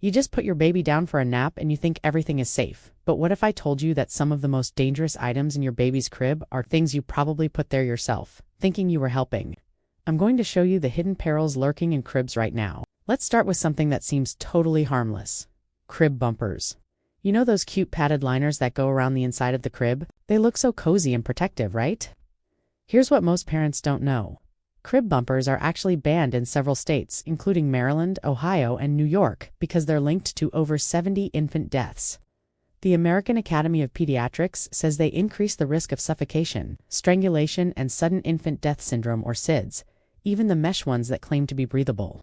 You just put your baby down for a nap and you think everything is safe. But what if I told you that some of the most dangerous items in your baby's crib are things you probably put there yourself, thinking you were helping? I'm going to show you the hidden perils lurking in cribs right now. Let's start with something that seems totally harmless. Crib bumpers. You know those cute padded liners that go around the inside of the crib? They look so cozy and protective, right? Here's what most parents don't know. Crib bumpers are actually banned in several states, including Maryland, Ohio, and New York, because they're linked to over 70 infant deaths. The American Academy of Pediatrics says they increase the risk of suffocation, strangulation, and sudden infant death syndrome, or SIDS, even the mesh ones that claim to be breathable.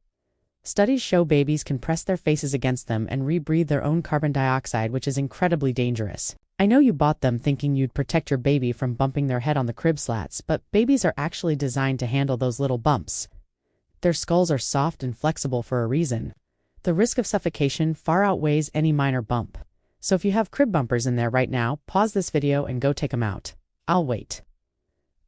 Studies show babies can press their faces against them and rebreathe their own carbon dioxide, which is incredibly dangerous. I know you bought them thinking you'd protect your baby from bumping their head on the crib slats, but babies are actually designed to handle those little bumps. Their skulls are soft and flexible for a reason. The risk of suffocation far outweighs any minor bump. So if you have crib bumpers in there right now, pause this video and go take them out. I'll wait.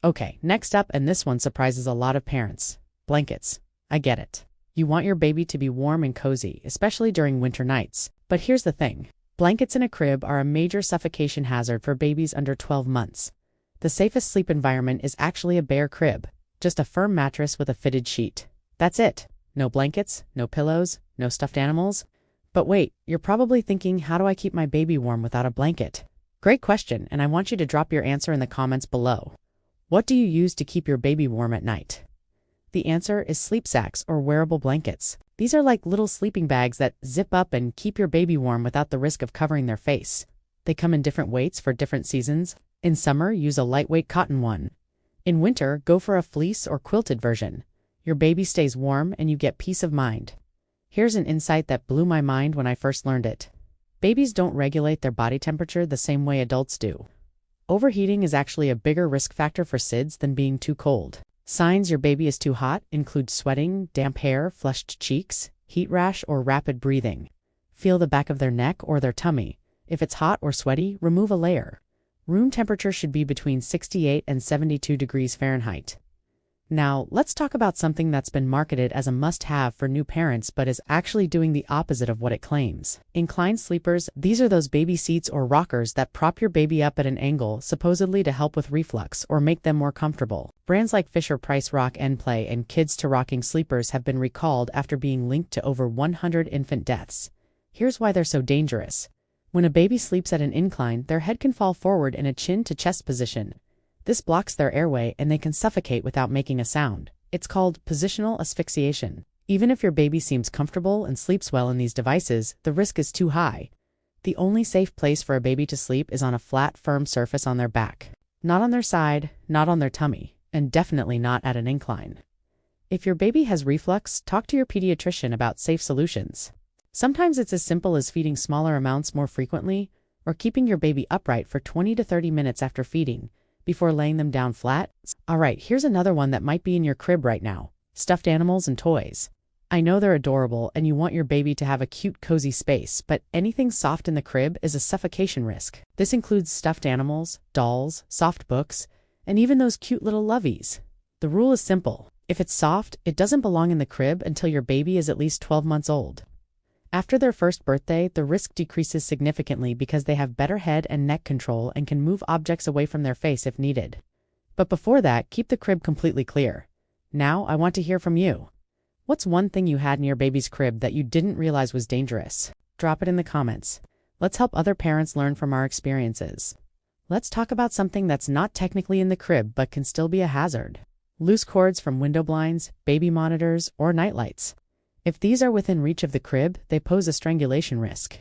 Okay, next up, and this one surprises a lot of parents. Blankets. I get it. You want your baby to be warm and cozy, especially during winter nights. But here's the thing. Blankets in a crib are a major suffocation hazard for babies under 12 months. The safest sleep environment is actually a bare crib, just a firm mattress with a fitted sheet. That's it. No blankets, no pillows, no stuffed animals. But wait, you're probably thinking, how do I keep my baby warm without a blanket? Great question, and I want you to drop your answer in the comments below. What do you use to keep your baby warm at night? The answer is sleep sacks or wearable blankets. These are like little sleeping bags that zip up and keep your baby warm without the risk of covering their face. They come in different weights for different seasons. In summer, use a lightweight cotton one. In winter, go for a fleece or quilted version. Your baby stays warm and you get peace of mind. Here's an insight that blew my mind when I first learned it. Babies don't regulate their body temperature the same way adults do. Overheating is actually a bigger risk factor for SIDS than being too cold. Signs your baby is too hot include sweating, damp hair, flushed cheeks, heat rash, or rapid breathing. Feel the back of their neck or their tummy. If it's hot or sweaty, remove a layer. Room temperature should be between 68 and 72 degrees Fahrenheit. Now, let's talk about something that's been marketed as a must-have for new parents but is actually doing the opposite of what it claims. Inclined sleepers. These are those baby seats or rockers that prop your baby up at an angle, supposedly to help with reflux or make them more comfortable. Brands like Fisher-Price Rock and Play and Kids to Rocking sleepers have been recalled after being linked to over 100 infant deaths. Here's why they're so dangerous. When a baby sleeps at an incline, their head can fall forward in a chin-to-chest position. This blocks their airway and they can suffocate without making a sound. It's called positional asphyxiation. Even if your baby seems comfortable and sleeps well in these devices, the risk is too high. The only safe place for a baby to sleep is on a flat, firm surface on their back. Not on their side, not on their tummy, and definitely not at an incline. If your baby has reflux, talk to your pediatrician about safe solutions. Sometimes it's as simple as feeding smaller amounts more frequently, or keeping your baby upright for 20 to 30 minutes after feeding, before laying them down flat. Alright, here's another one that might be in your crib right now. Stuffed animals and toys. I know they're adorable and you want your baby to have a cute, cozy space, but anything soft in the crib is a suffocation risk. This includes stuffed animals, dolls, soft books, and even those cute little lovies. The rule is simple. If it's soft, it doesn't belong in the crib until your baby is at least 12 months old. After their first birthday, the risk decreases significantly because they have better head and neck control and can move objects away from their face if needed. But before that, keep the crib completely clear. Now, I want to hear from you. What's one thing you had in your baby's crib that you didn't realize was dangerous? Drop it in the comments. Let's help other parents learn from our experiences. Let's talk about something that's not technically in the crib but can still be a hazard. Loose cords from window blinds, baby monitors, or nightlights. If these are within reach of the crib, they pose a strangulation risk.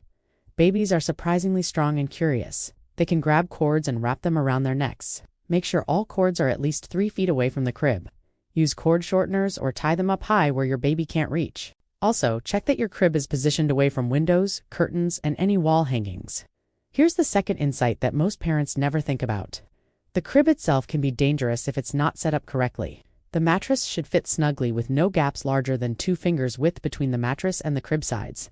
Babies are surprisingly strong and curious. They can grab cords and wrap them around their necks. Make sure all cords are at least 3 feet away from the crib. Use cord shorteners or tie them up high where your baby can't reach. Also, check that your crib is positioned away from windows, curtains, and any wall hangings. Here's the second insight that most parents never think about. The crib itself can be dangerous if it's not set up correctly. The mattress should fit snugly with no gaps larger than 2 fingers width between the mattress and the crib sides.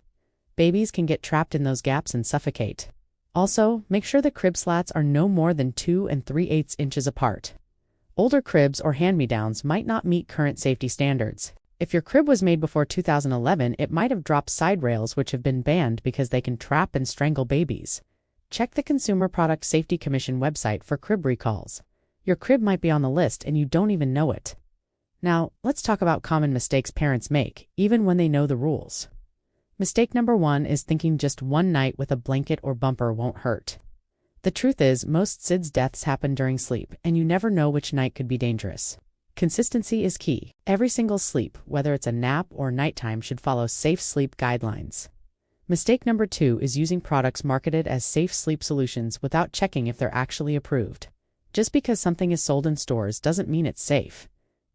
Babies can get trapped in those gaps and suffocate. Also, make sure the crib slats are no more than 2 3/8 inches apart. Older cribs or hand-me-downs might not meet current safety standards. If your crib was made before 2011, it might have dropped side rails, which have been banned because they can trap and strangle babies. Check the Consumer Product Safety Commission website for crib recalls. Your crib might be on the list and you don't even know it. Now, let's talk about common mistakes parents make, even when they know the rules. Mistake number 1 is thinking just one night with a blanket or bumper won't hurt. The truth is, most SIDS deaths happen during sleep, and you never know which night could be dangerous. Consistency is key. Every single sleep, whether it's a nap or nighttime, should follow safe sleep guidelines. Mistake number 2 is using products marketed as safe sleep solutions without checking if they're actually approved. Just because something is sold in stores doesn't mean it's safe.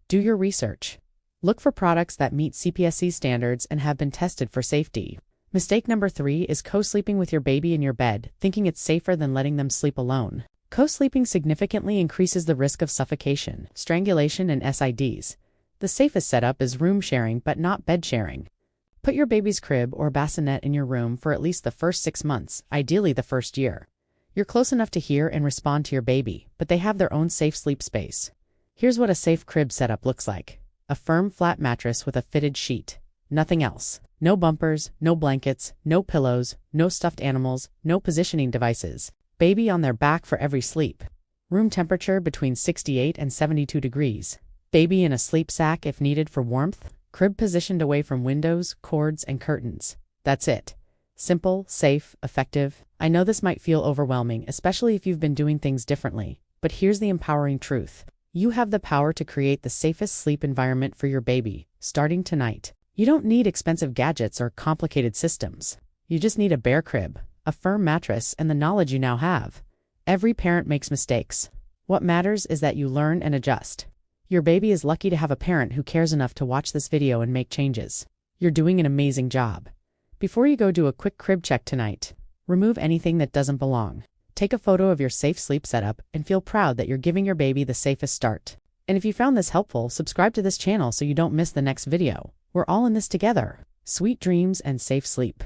Do your research. Look for products that meet CPSC standards and have been tested for safety. Mistake number 3 is co-sleeping with your baby in your bed, thinking it's safer than letting them sleep alone. Co-sleeping significantly increases the risk of suffocation, strangulation, and SIDs. The safest setup is room sharing, but not bed sharing. Put your baby's crib or bassinet in your room for at least the first 6 months, ideally the first year. You're close enough to hear and respond to your baby, but they have their own safe sleep space. Here's what a safe crib setup looks like. A firm, flat mattress with a fitted sheet. Nothing else. No bumpers, no blankets, no pillows, no stuffed animals, no positioning devices. Baby on their back for every sleep. Room temperature between 68 and 72 degrees. Baby in a sleep sack if needed for warmth. Crib positioned away from windows, cords, and curtains. That's it. Simple, safe, effective. I know this might feel overwhelming, especially if you've been doing things differently, but here's the empowering truth. You have the power to create the safest sleep environment for your baby, starting tonight. You don't need expensive gadgets or complicated systems. You just need a bare crib, a firm mattress, and the knowledge you now have. Every parent makes mistakes. What matters is that you learn and adjust. Your baby is lucky to have a parent who cares enough to watch this video and make changes. You're doing an amazing job. Before you go do a quick crib check tonight, remove anything that doesn't belong. Take a photo of your safe sleep setup and feel proud that you're giving your baby the safest start. And if you found this helpful, subscribe to this channel so you don't miss the next video. We're all in this together. Sweet dreams and safe sleep.